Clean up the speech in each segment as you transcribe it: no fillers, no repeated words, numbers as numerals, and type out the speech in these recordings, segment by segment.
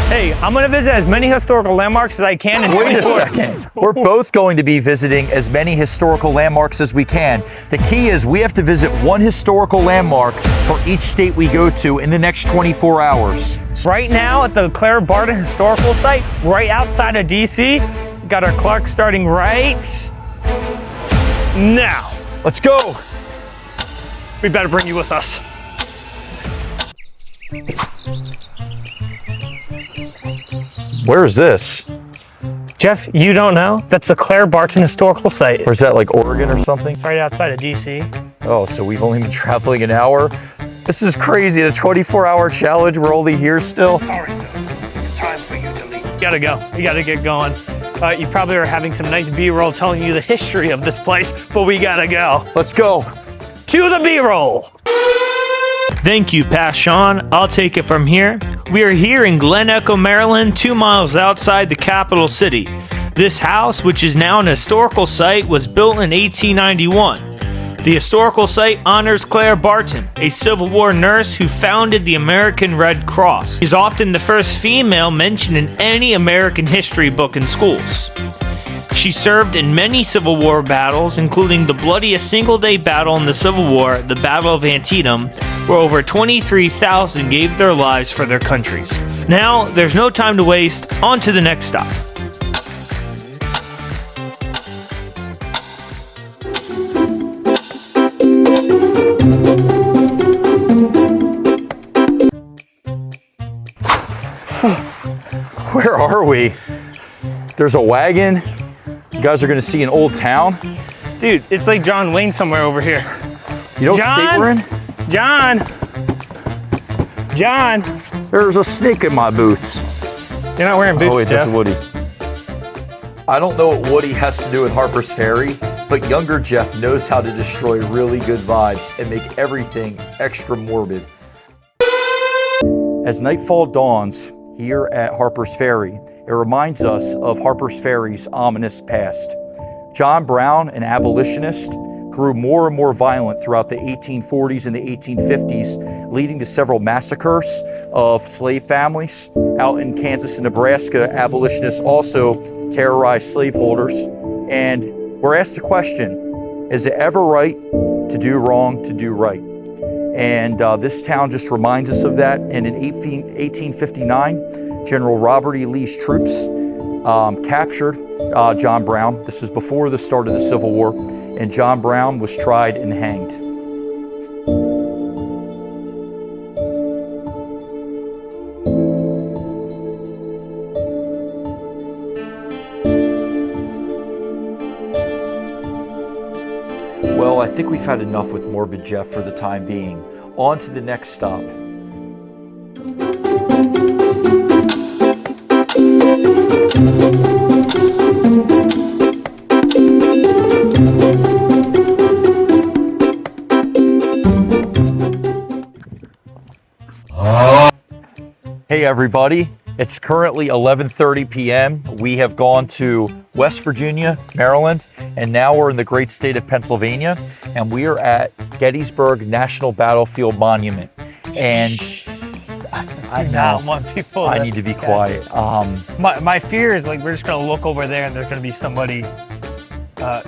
Hey, I'm gonna visit as many historical landmarks as I can in Wait a 24. second. We're both going to be visiting as many historical landmarks as we can. The key is we have to visit one historical landmark for each state we go to in the next 24 hours. Right now at the Claire Barton Historical Site, right outside of DC, got our clock starting right now. Let's go. We better bring you with us. Where is this? Jeff, you don't know? That's the Claire Barton Historical Site. Or is that like Oregon or something? It's right outside of DC. Oh, so we've only been traveling an hour? This is crazy. The 24-hour challenge, we're only here still. Sorry, Phil. It's time for you to leave. You gotta go. You gotta get going. You probably are having some nice B-roll telling you the history of this place, but we gotta go. Let's go. To the B-roll. Thank you, Past Sean. I'll take it from here. We are here in Glen Echo, Maryland, 2 miles outside the capital city. This house, which is now an historical site, was built in 1891. The historical site honors Claire Barton, a Civil War nurse who founded the American Red Cross. She's often the first female mentioned in any American history book in schools. She served in many Civil War battles, including the bloodiest single-day battle in the Civil War, the Battle of Antietam, where over 23,000 gave their lives for their countries. Now, there's no time to waste. On to the next stop. Where are we? There's a wagon. You guys are gonna see an old town. Dude, it's like John Wayne somewhere over here. You know what John? state we're in? John, There's a snake in my boots. you're not wearing boots, Oh wait, Jeff. that's Woody. I don't know what Woody has to do with Harper's Ferry, but younger Jeff knows how to destroy really good vibes and make everything extra morbid. As nightfall dawns here at Harper's Ferry, it reminds us of Harper's Ferry's ominous past. John Brown, an abolitionist, grew more and more violent throughout the 1840s and the 1850s, leading to several massacres of slave families. Out in Kansas and Nebraska, abolitionists also terrorized slaveholders. And we're asked the question, is it ever right to do wrong to do right? And this town just reminds us of that. And in 1859, General Robert E. Lee's troops captured John Brown. This is before the start of the Civil War. And John Brown was tried and hanged. Well, I think we've had enough with Morbid Jeff for the time being. On to the next stop. Hey everybody, it's currently 11:30 p.m. We have gone to West Virginia, Maryland, and now we're in the great state of Pennsylvania, and we are at Gettysburg National Battlefield Monument. And I know, want people I need to be quiet. My fear is like we're just gonna look over there and there's gonna be somebody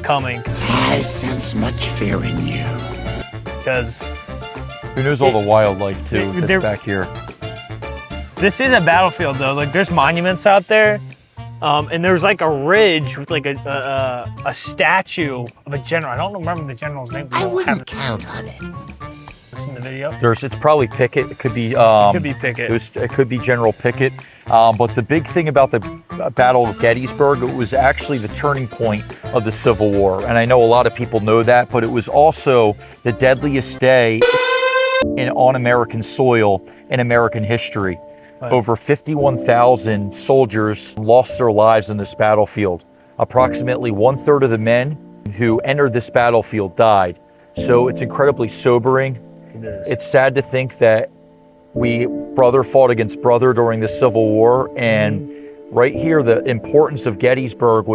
coming I sense much fear in you. because Who knows all the wildlife too They're- that's back here. this is a battlefield though. Like there's monuments out there, and there's like a ridge with like a statue of a general. I don't remember the general's name. I wouldn't count on it. In the video. It's probably Pickett. It could be Pickett. It could be General Pickett. But the big thing about the Battle of Gettysburg, it was actually the turning point of the Civil War. And I know a lot of people know that, but it was also the deadliest day on American soil in American history. Right. Over 51,000 soldiers lost their lives in this battlefield. Approximately 1/3 of the men who entered this battlefield died. So it's incredibly sobering. It's sad to think that brother fought against brother during the Civil War, and right here the importance of Gettysburg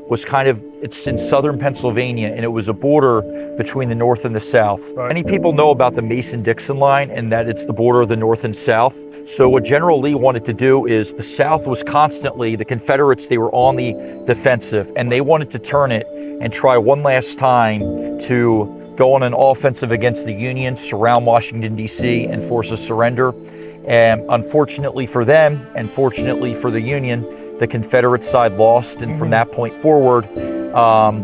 it's in southern Pennsylvania, and it was a border between the North and the South. Right. Many people know about the Mason-Dixon line and that it's the border of the North and South. So what General Lee wanted to do is the South was constantly, the Confederates, they were on the defensive, and they wanted to turn it and try one last time to go on an offensive against the Union, surround Washington, D.C., and force a surrender. And unfortunately for them, and fortunately for the Union, the Confederate side lost, and from that point forward,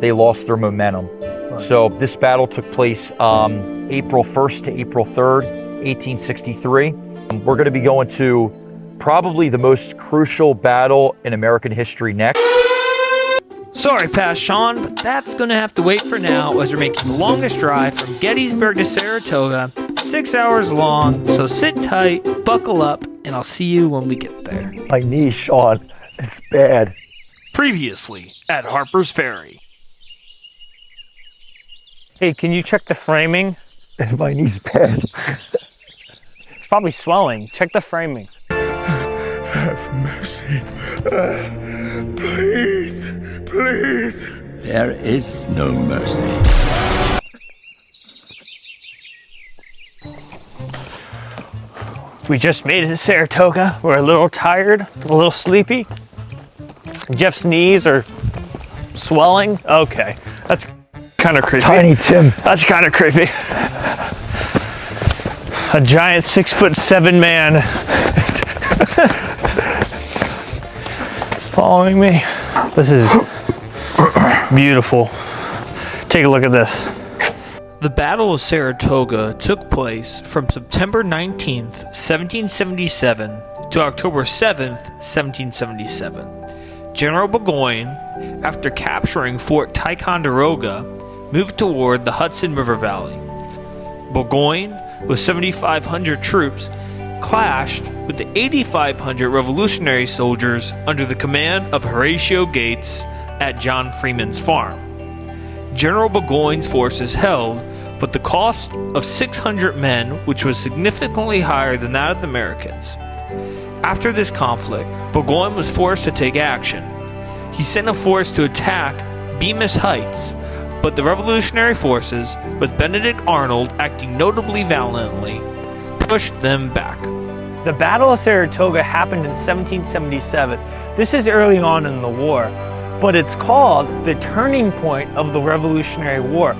they lost their momentum. Right. So this battle took place April 1st to April 3rd, 1863. We're going to be going to probably the most crucial battle in American history next. Sorry, Past Sean, but that's going to have to wait for now as we're making the longest drive from Gettysburg to Saratoga, 6 hours long, so sit tight, buckle up, and I'll see you when we get there. My knee, Sean, it's bad. Previously at Harper's Ferry. Hey, can you check the framing? My knee's bad. It's probably swelling. Check the framing. Have mercy. Please, please. There is no mercy. We just made it to Saratoga. We're a little tired, a little sleepy. Jeff's knees are swelling. Okay, that's kind of creepy. Tiny Tim. That's kind of creepy. A giant 6'7" man following me. This is beautiful. Take a look at this. The Battle of Saratoga took place from September 19th, 1777 to October 7th, 1777. General Burgoyne, after capturing Fort Ticonderoga, moved toward the Hudson River Valley. Burgoyne, with 7,500 troops, clashed with the 8,500 Revolutionary soldiers under the command of Horatio Gates at John Freeman's farm. General Burgoyne's forces held, but the cost of 600 men, which was significantly higher than that of the Americans. After this conflict, Burgoyne was forced to take action. He sent a force to attack Bemis Heights, but the Revolutionary forces, with Benedict Arnold acting notably valiantly, pushed them back. The Battle of Saratoga happened in 1777. This is early on in the war, but it's called the turning point of the Revolutionary War.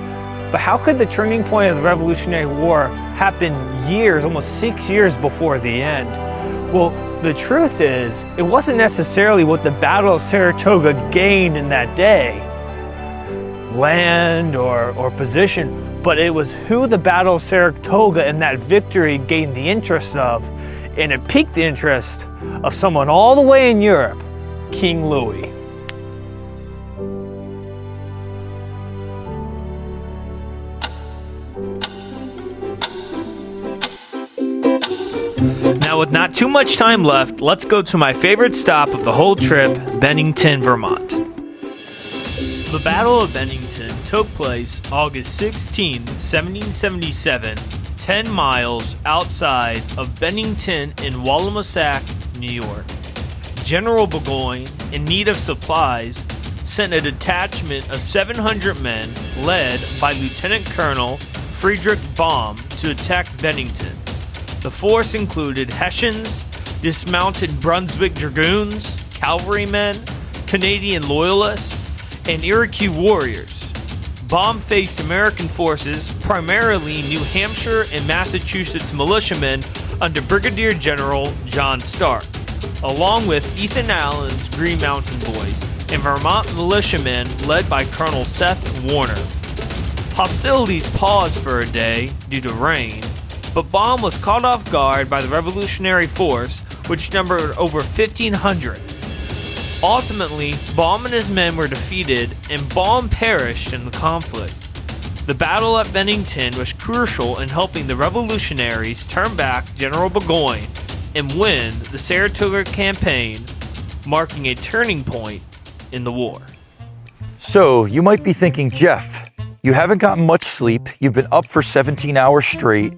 But how could the turning point of the Revolutionary War happen years, almost 6 years before the end? Well, the truth is, it wasn't necessarily what the Battle of Saratoga gained in that day, land or position, but it was who the Battle of Saratoga and that victory gained the interest of, and it piqued the interest of someone all the way in Europe, King Louis. Now, with not too much time left, let's go to my favorite stop of the whole trip, Bennington, Vermont. The Battle of Bennington took place August 16, 1777, 10 miles outside of Bennington in Wallamassac, New York. General Burgoyne, in need of supplies, sent a detachment of 700 men led by Lieutenant Colonel Friedrich Baum to attack Bennington. The force included Hessians, dismounted Brunswick Dragoons, cavalrymen, Canadian Loyalists, and Iroquois warriors. Baum faced American forces, primarily New Hampshire and Massachusetts militiamen under Brigadier General John Stark, along with Ethan Allen's Green Mountain Boys and Vermont militiamen led by Colonel Seth Warner. Hostilities paused for a day due to rain, but Baum was caught off guard by the Revolutionary force, which numbered over 1,500. Ultimately, Baum and his men were defeated, and Baum perished in the conflict. The battle at Bennington was crucial in helping the revolutionaries turn back General Burgoyne and win the Saratoga campaign, marking a turning point in the war. So, you might be thinking, Jeff, you haven't gotten much sleep, you've been up for 17 hours straight.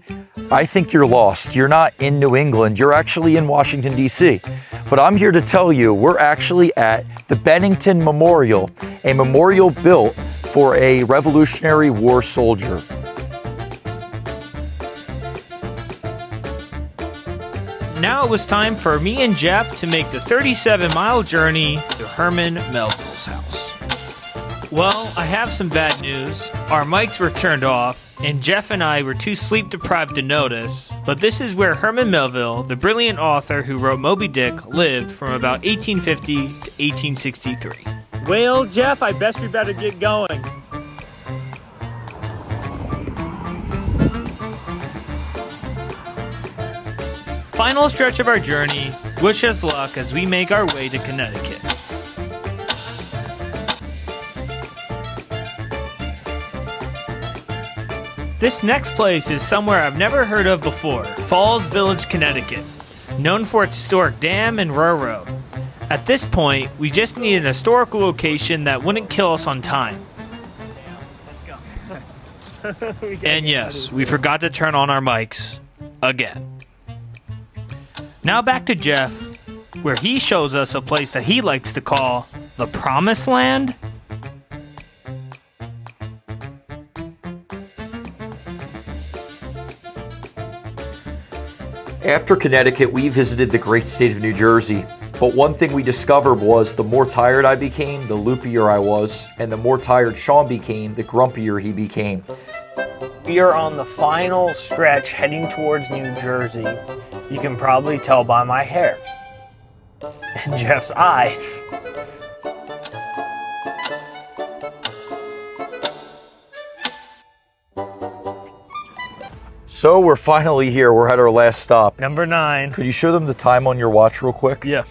I think you're lost. You're not in New England, you're actually in Washington, D.C. but I'm here to tell you we're actually at the Bennington Memorial, a memorial built for a Revolutionary War soldier. Now it was time for me and Jeff to make the 37-mile journey to Herman Melville's house. Well, I have some bad news. Our mics were turned off, and Jeff and I were too sleep-deprived to notice, but this is where Herman Melville, the brilliant author who wrote Moby Dick, lived from about 1850 to 1863. Well, Jeff, I guess we better get going. Final stretch of our journey. Wish us luck as we make our way to Connecticut. This next place is somewhere I've never heard of before, Falls Village, Connecticut, known for its historic dam and railroad. At this point, we just needed a historical location that wouldn't kill us on time. And yes, we forgot to turn on our mics again. Now back to Jeff, where he shows us a place that he likes to call the Promised Land. After Connecticut, we visited the great state of New Jersey. But one thing we discovered was the more tired I became, the loopier I was. And the more tired Sean became, the grumpier he became. We are on the final stretch heading towards New Jersey. You can probably tell by my hair and Jeff's eyes. So we're finally here. We're at our last stop. Number 9. Could you show them the time on your watch real quick? Yeah.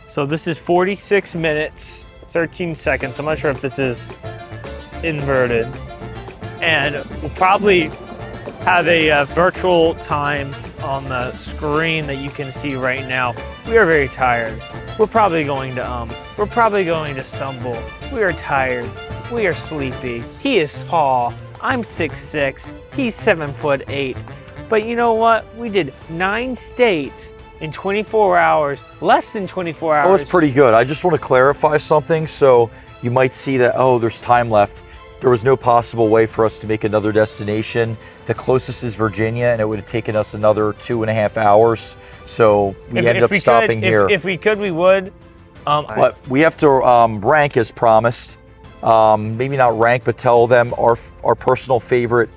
So this is 46 minutes, 13 seconds. I'm not sure if this is inverted. And we'll probably have a virtual time on the screen that you can see right now. We are very tired. We're probably going to stumble. We are tired. We are sleepy. He is tall. I'm 6'6". He's 7'8". But you know what? We did 9 states in 24 hours, less than 24 hours. Oh, it's pretty good. I just want to clarify something. So you might see that, oh, there's time left. There was no possible way for us to make another destination. The closest is Virginia, and it would have taken us another 2.5 hours. So we ended up stopping here. If we could, we would. But we have to rank as promised. Maybe not rank, but tell them our personal favorite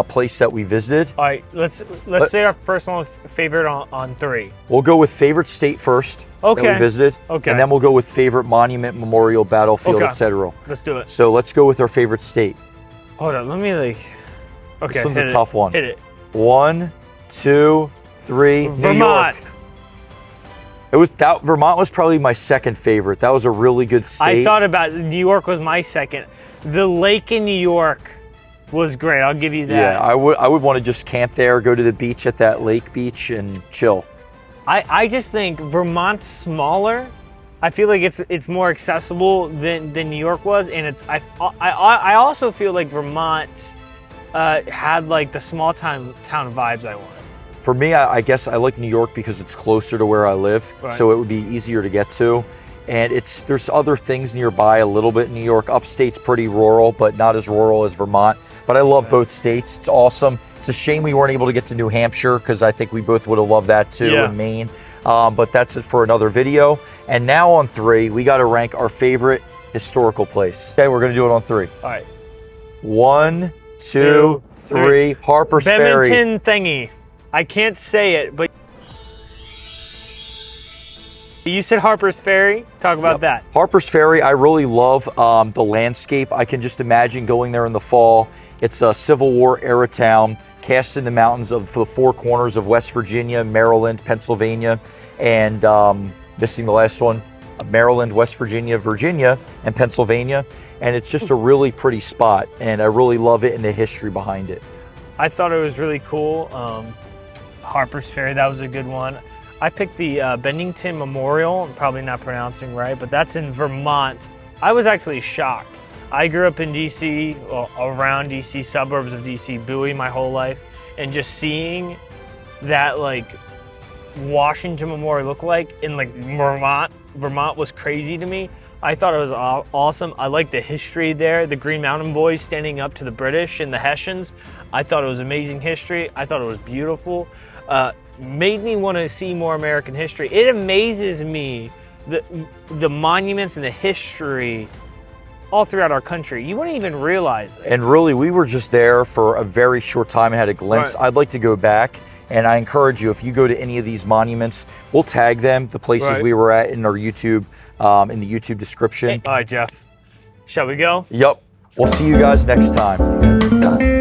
place that we visited. All right, let's say our personal favorite on 3. We'll go with favorite state first. Okay. That we visited. Okay. And then we'll go with favorite monument, memorial, battlefield, Okay. etc. Let's do it. So let's go with our favorite state. Hold on, let me Okay. This one's a tough one. Hit it. 1, 2, 3. Vermont. New York. Vermont was probably my second favorite. That was a really good state. I thought about New York was my second. The lake in New York was great. I'll give you that. Yeah, I would want to just camp there, go to the beach at that lake beach and chill. I just think Vermont's smaller. I feel like it's more accessible than New York was, and I also feel like Vermont had like the small town vibes I wanted. For me, I guess I like New York because it's closer to where I live, Right. so it would be easier to get to. And there's other things nearby a little bit in New York. Upstate's pretty rural, but not as rural as Vermont. But I love both states. It's awesome. It's a shame we weren't able to get to New Hampshire because I think we both would have loved that too, Yeah. and Maine. But that's it for another video. And now on 3, we got to rank our favorite historical place. Okay, we're going to do it on 3. All right. 1, 2, 3. Harper's Ferry. Bennington thingy. I can't say it, but you said Harper's Ferry. Talk about that. Harper's Ferry, I really love the landscape. I can just imagine going there in the fall. It's a Civil War era town, cast in the mountains of the 4 corners of West Virginia, Maryland, Pennsylvania, and missing the last one, Maryland, West Virginia, Virginia, and Pennsylvania. And it's just a really pretty spot, and I really love it and the history behind it. I thought it was really cool. Harper's Ferry, that was a good one. I picked the Bennington Memorial. I'm probably not pronouncing right, but that's in Vermont. I was actually shocked. I grew up in DC, around DC, suburbs of DC, Bowie my whole life, and just seeing that like Washington Memorial looked like in like Vermont. Vermont was crazy to me. I thought it was awesome. I like the history there. The Green Mountain Boys standing up to the British and the Hessians. I thought it was amazing history. I thought it was beautiful. Made me want to see more American history. It amazes me the monuments and the history all throughout our country. You wouldn't even realize it. And really, we were just there for a very short time and had a glimpse. Right. I'd like to go back, and I encourage you, if you go to any of these monuments, we'll tag them, the places Right. we were at in our YouTube, in the YouTube description. All right, Jeff. Shall we go? Yep. We'll see you guys next time.